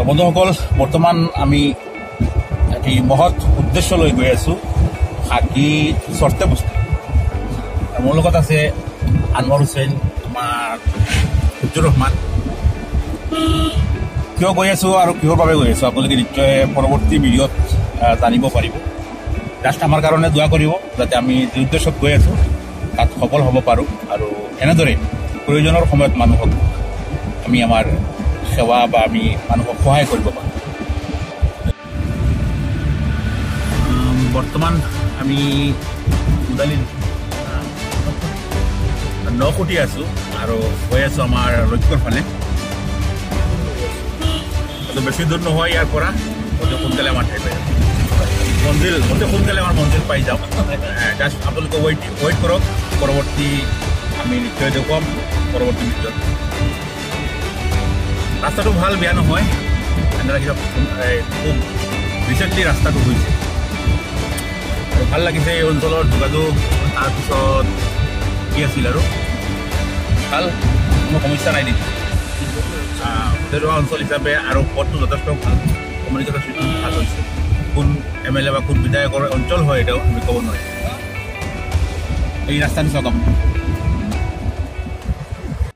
বন্ধুসকল বৰ্তমান আমি এটি মহৎ উদ্দেশ্য লৈ গৈ আছোঁ হাকি চৰ্তে বস্তি মোৰ লগত আছে আনৱাৰ হুছেইন আমাৰ সূৰ্যুৰ ৰহমান কিয় গৈ আছোঁ আৰু কিহৰ বাবে গৈ আছোঁ আপোনালোকে নিশ্চয় পৰৱৰ্তী ভিডিঅ'ত জানিব পাৰিব জাষ্ট আমাৰ কাৰণে দোৱা কৰিব যাতে আমি যি উদ্দেশ্যত গৈ আছোঁ তাত সফল হ'ব পাৰোঁ আৰু এনেদৰে প্ৰয়োজনৰ সময়ত মানুহক আমি আমাৰ সেৱা বা আমি মানুহক সহায় কৰিব পাৰোঁ বৰ্তমান আমি উদালি 9 কোটি আছোঁ আৰু গৈ আছোঁ আমাৰ লক্ষ্যৰ ফালে বেছি দূৰ নহয় ইয়াৰ পৰা অতি সোনকালে আমাৰ ঠাই পাই মন্দিৰ অতি সোনকালে আমাৰ মন্দিৰ পাই যাওঁ জাষ্ট আপোনালোকে ৱেইট কৰক পৰৱৰ্তী আমি নিশ্চয় দেখুৱাম পৰৱৰ্তী ভিডিঅ'ত ৰাস্তাটো ভাল বেয়া নহয় এনেদৰে খুব ৰিচেণ্টলি ৰাস্তাটো হৈছে আৰু ভাল লাগিছে এই অঞ্চলৰ যোগাযোগ তাৰপিছত কি আছিল আৰু ভাল কোনো সমস্যা নাই নেকি ভিতৰুৱা অঞ্চল হিচাপে আৰু পথটো যথেষ্ট ভাল কমিউনিকেশ্যন চিষ্টেম ভাল হৈছে কোন MLA বা কোন বিধায়কৰ অঞ্চল হয় এটাও আমি ক'ব নোৱাৰিম এই ৰাস্তাটো চাওক